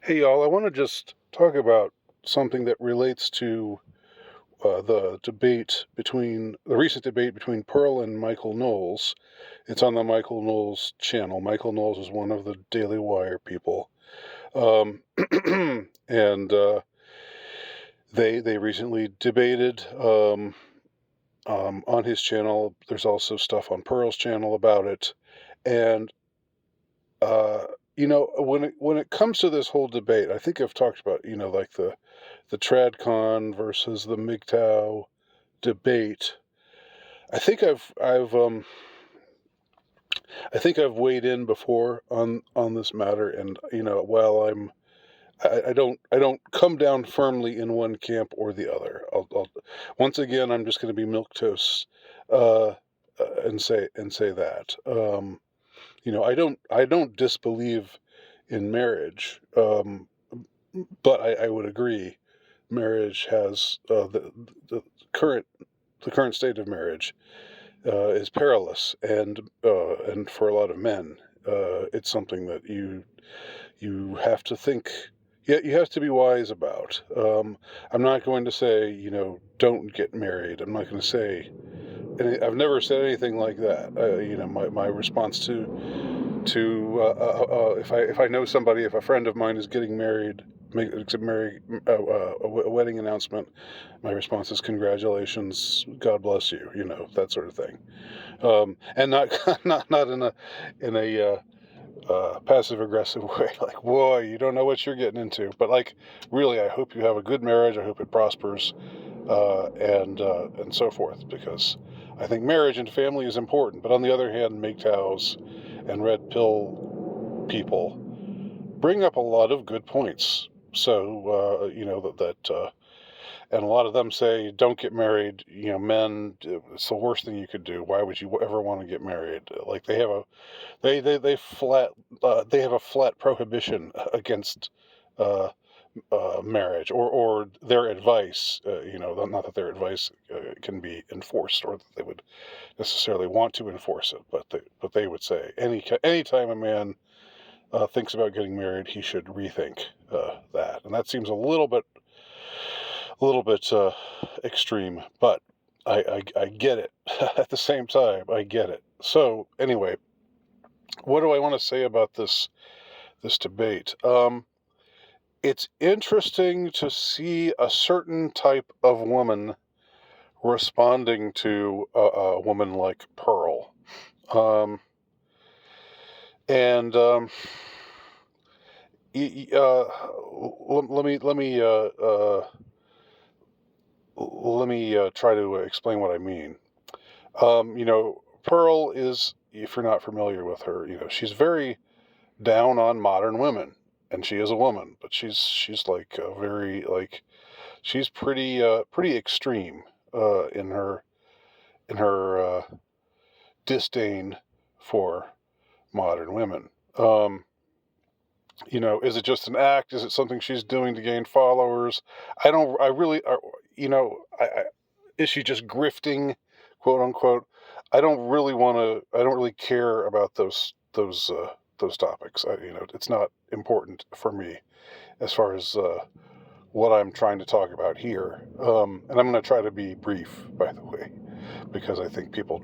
Hey y'all, I want to just talk about something that relates to the recent debate between Pearl and Michael Knowles. It's on the Michael Knowles channel. Michael Knowles is one of the Daily Wire people, um, and they recently debated on his channel. There's also stuff on Pearl's channel about it, and uh, when it comes to this whole debate, I think I've talked about like the TradCon versus the MGTOW debate. I think I've weighed in before on this matter, and while I don't come down firmly in one camp or the other. I'll once again I'm just going to be milquetoast, uh, and say that I don't disbelieve in marriage, but I would agree marriage has the current the current state of marriage is perilous, and for a lot of men, it's something that you have to think. Yeah, you have to be wise about. I'm not going to say don't get married. I'm not going to say, and I've never said anything like that. My response to if I know somebody, if a friend of mine is getting married, a wedding announcement, my response is congratulations, God bless you, that sort of thing, and not not in a passive aggressive way, like whoa, you don't know what you're getting into, but like really, I hope you have a good marriage. I hope it prospers, and so forth, because I think marriage and family is important. But on the other hand, MGTOWs and red pill people bring up a lot of good points. So and a lot of them say, don't get married. Men, it's the worst thing you could do. Why would you ever want to get married? Like they have a flat prohibition against uh, marriage, or their advice. Not that their advice can be enforced, or that they would necessarily want to enforce it, but they would say any time a man thinks about getting married, he should rethink that, and that seems a little bit extreme, but I get it. At the same time, I get it. So anyway, what do I want to say about this debate? It's interesting to see a certain type of woman responding to a woman like Pearl, um, and let me try to explain what I mean. Pearl is, if you're not familiar with her, she's very down on modern women, and she is a woman, but she's like very like she's pretty extreme in her disdain for modern women. Is it just an act? Is it something she's doing to gain followers? I don't. I really. Is she just grifting, quote unquote? I don't really want to. I don't really care about those topics. It's not important for me as far as what I'm trying to talk about here. And I'm going to try to be brief, by the way, because I think people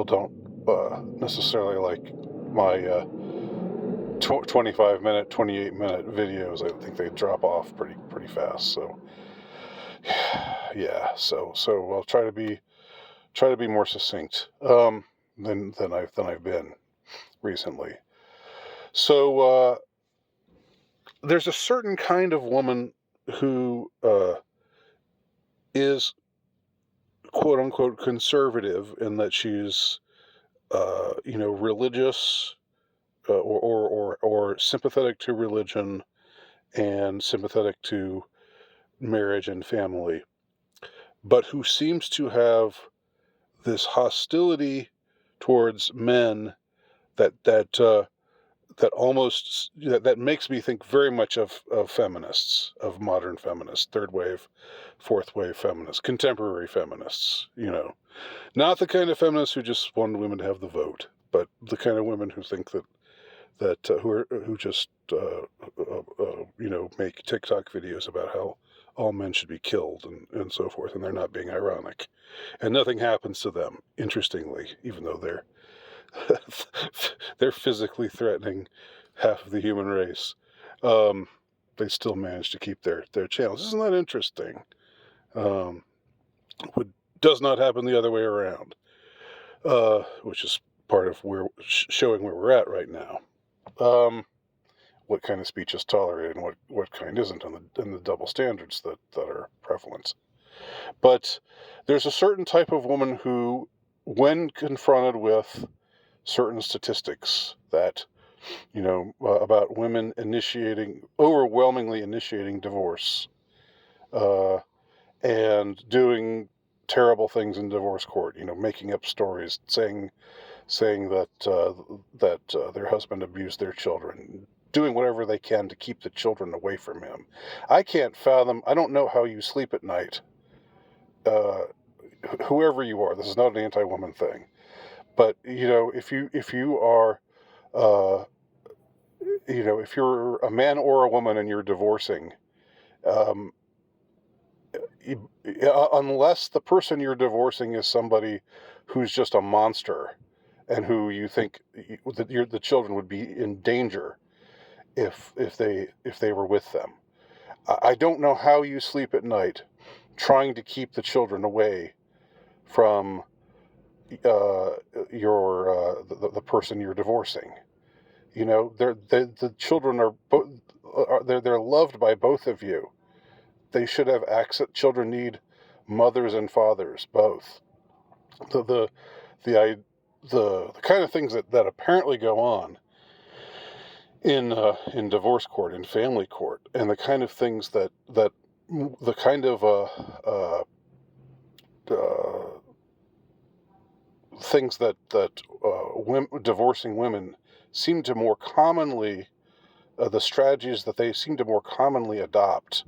don't necessarily like my 25-minute, 28-minute videos. I think they drop off pretty fast. So yeah, so I'll try to be more succinct than I've been recently. So there's a certain kind of woman who is quote unquote conservative in that she's religious, or sympathetic to religion and sympathetic to marriage and family, but who seems to have this hostility towards men that makes me think very much of feminists, of modern feminists, third wave, fourth wave feminists, contemporary feminists. Not the kind of feminists who just want women to have the vote, but the kind of women who think that who just make TikTok videos about how all men should be killed and so forth, and they're not being ironic. And nothing happens to them, interestingly, even though they're physically threatening half of the human race. Um, they still manage to keep their channels. Isn't that interesting? Um, would does not happen the other way around, which is part of showing where we're at right now. What kind of speech is tolerated and what kind isn't, and the double standards that are prevalent. But there's a certain type of woman who, when confronted with certain statistics that, about women overwhelmingly initiating divorce, uh, and doing terrible things in divorce court, making up stories, saying that their husband abused their children, doing whatever they can to keep the children away from him. I can't fathom. I don't know how you sleep at night. Uh, Whoever you are, this is not an anti-woman thing, but if you are, uh, if you're a man or a woman and you're divorcing, um, unless the person you're divorcing is somebody who's just a monster and who you think that the children would be in danger if they were with them. I don't know how you sleep at night trying to keep the children away from the person you're divorcing. The children they're loved by both of you. They should have access. Children need mothers and fathers both. The the the the kind of things that apparently go on in divorce court, in family court, and the kind of things that the kind of uh, things divorcing women seem to more commonly, the strategies that they seem to more commonly adopt,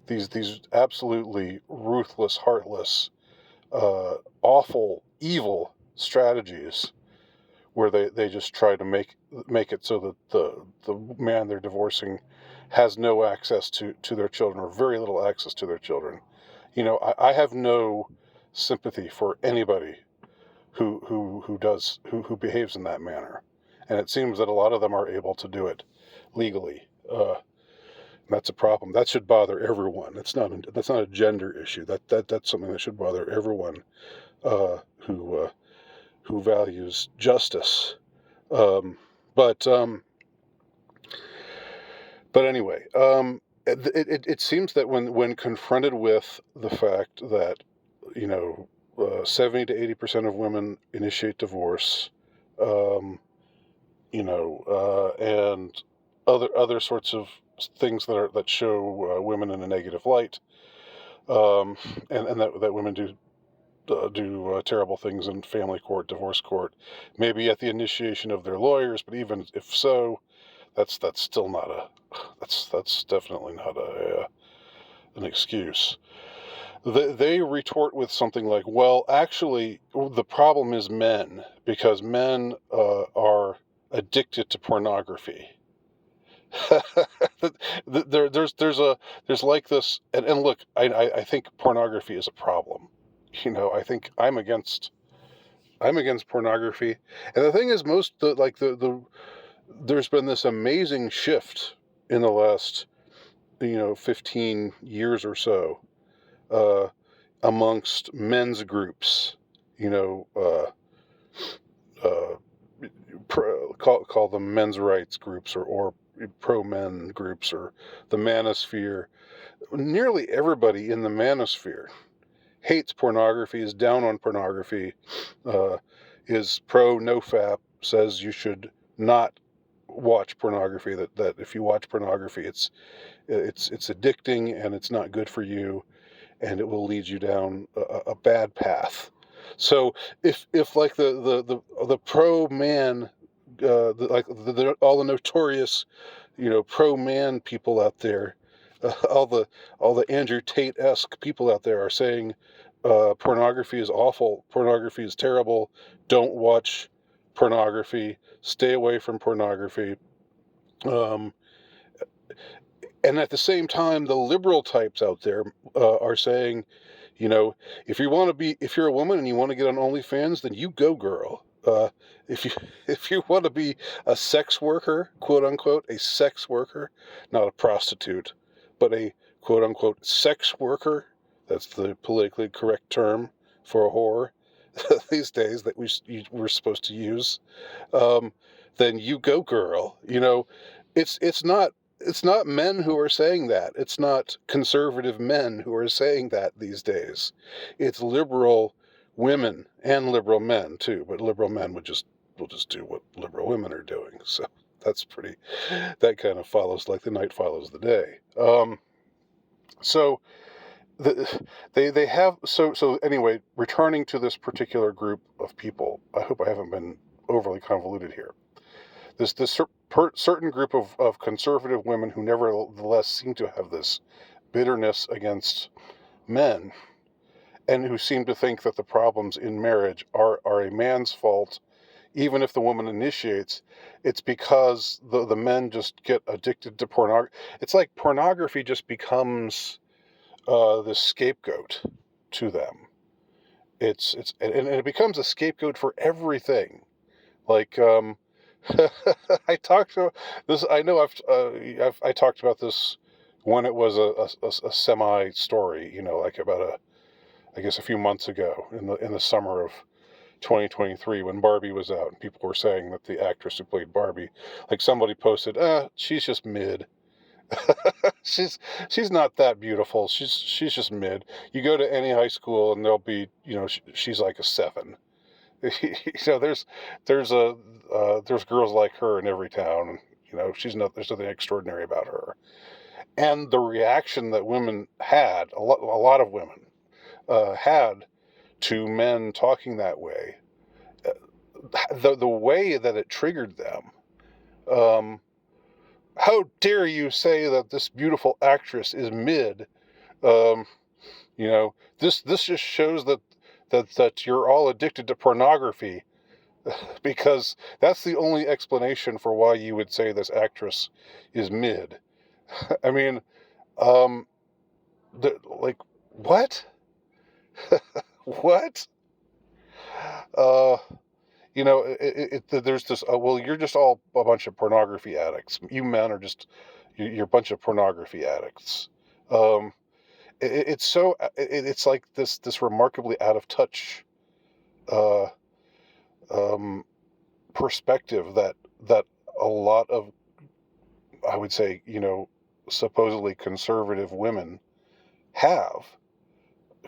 these absolutely ruthless, heartless, awful, evil strategies, where they just try to make it so that the man they're divorcing has no access to their children, or very little access to their children. I have no sympathy for anybody who behaves in that manner, and it seems that a lot of them are able to do it legally. That's a problem. That should bother everyone. That's not a gender issue. That's something that should bother everyone uh, who who values justice. Um, but um, but anyway, it seems that when confronted with the fact that 70 to 80% of women initiate divorce, um, and other sorts of things that show women in a negative light, um, and that women do terrible things in family court, divorce court, maybe at the initiation of their lawyers, but even if so, that's still not that's definitely not an excuse. They retort with something like, "Well, actually, the problem is men, because men are addicted to pornography." There's like this, and look, I think pornography is a problem. I think I'm against pornography, and the thing is, there's been this amazing shift in the last 15 years or so, uh, amongst men's groups, you know, uh, call them men's rights groups, or pro men groups, or the manosphere. Nearly everybody in the manosphere hates pornography, is down on pornography, uh, is pro nofap, says you should not watch pornography. That if you watch pornography, it's addicting and it's not good for you, and it will lead you down a bad path. So if like the pro man, all the notorious, pro man people out there, all the Andrew Tate-esque people out there are saying pornography is awful, pornography is terrible, don't watch pornography, stay away from pornography. Um, And at the same time, the liberal types out there are saying, you know, if you're a woman and you want to get on OnlyFans, then you go, girl. If you if you want to be a sex worker, quote unquote, a sex worker, not a prostitute, but a quote unquote sex worker. That's the politically correct term for a whore these days that we're supposed to use. Um, then you go, girl. It's not men who are saying that. It's not conservative men who are saying that these days. It's liberal women and liberal men too. But liberal men will just do what liberal women are doing. So that's pretty. That kind of follows like the night follows the day. So the, they have so anyway. Returning to this particular group of people, I hope I haven't been overly convoluted here. This certain group of conservative women who nevertheless seem to have this bitterness against men and who seem to think that the problems in marriage are a man's fault, even if the woman initiates. It's because the men just get addicted to pornography. It's like pornography just becomes the scapegoat to them. And it becomes a scapegoat for everything. Like I talked to this. I know I talked about this when it was a semi story. Like about I guess a few months ago in the summer of 2023 when Barbie was out, and people were saying that the actress who played Barbie, like somebody posted, she's just mid. she's she's not that beautiful. She's just mid. You go to any high school and there'll be she's like a 7. There's a there's girls like her in every town, and there's nothing extraordinary about her. And the reaction that women had, a lot of women had to men talking that way, the way that it triggered them. How dare you say that this beautiful actress is mid? Um, this just shows that you're all addicted to pornography. Because that's the only explanation for why you would say this actress is mid. I mean, um, like, what? What? Uh, there's this. Well, you're just all a bunch of pornography addicts. You men are just you're a bunch of pornography addicts. Um, it's like this remarkably out of touch uh, um, perspective that a lot of, I would say, supposedly conservative women have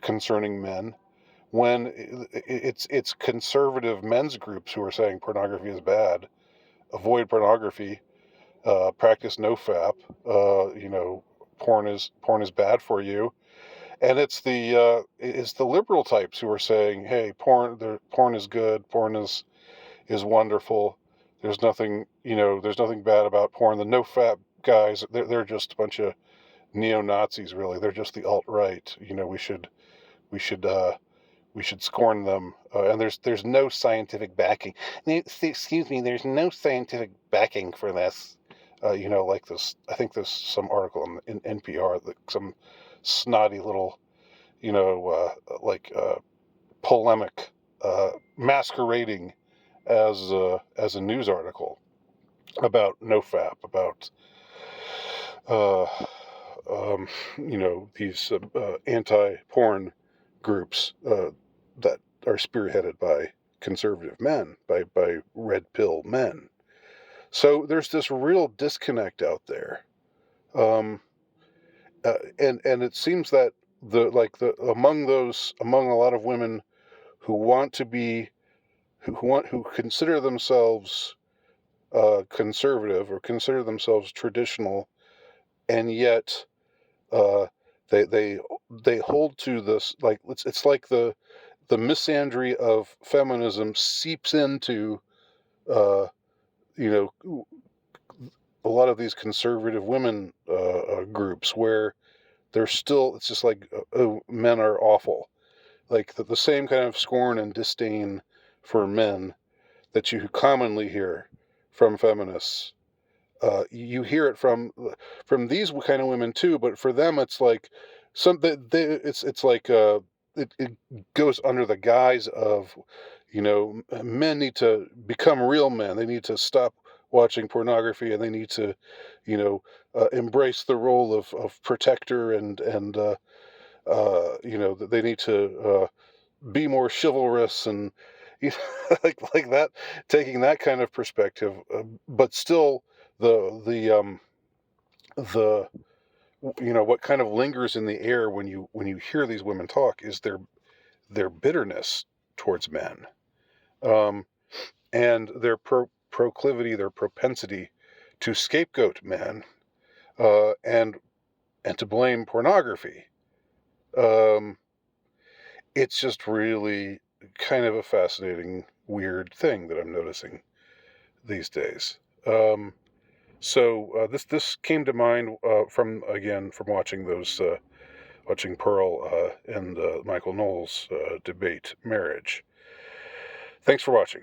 concerning men, when it's conservative men's groups who are saying pornography is bad, avoid pornography, practice nofap, porn is bad for you, and it's the liberal types who are saying, hey, porn is good, porn is wonderful. There's nothing bad about porn. The nofap guys, they're just a bunch of neo-Nazis, really. They're just the alt-right. We should we should scorn them. And there's no scientific backing. Excuse me, there's no scientific backing for this. Like this. I think there's some article in NPR that some snotty little, polemic, masquerading as a news article about nofap, about uh, these anti-porn groups that are spearheaded by conservative men, by red pill men. So there's this real disconnect out there, um, and it seems that among a lot of women who want to be who consider themselves conservative or consider themselves traditional, and yet uh, they they they hold to this, like it's like the misandry of feminism seeps into uh, you know a lot of these conservative women groups where they're still, it's just like, oh, men are awful, like the same kind of scorn and disdain for men that you commonly hear from feminists You hear it from these kind of women too, but for them it's like it's like it goes under the guise of, men need to become real men. They need to stop watching pornography, and they need to, embrace the role of protector, and that they need to be more chivalrous, and like that, taking that kind of perspective, but still the the what kind of lingers in the air when you hear these women talk is their bitterness towards men, um, and their proclivity, their propensity to scapegoat men, and to blame pornography. Um, it's just really kind of a fascinating, weird thing that I'm noticing these days. Um, so this came to mind from watching watching Pearl and Michael Knowles debate marriage. Thanks for watching.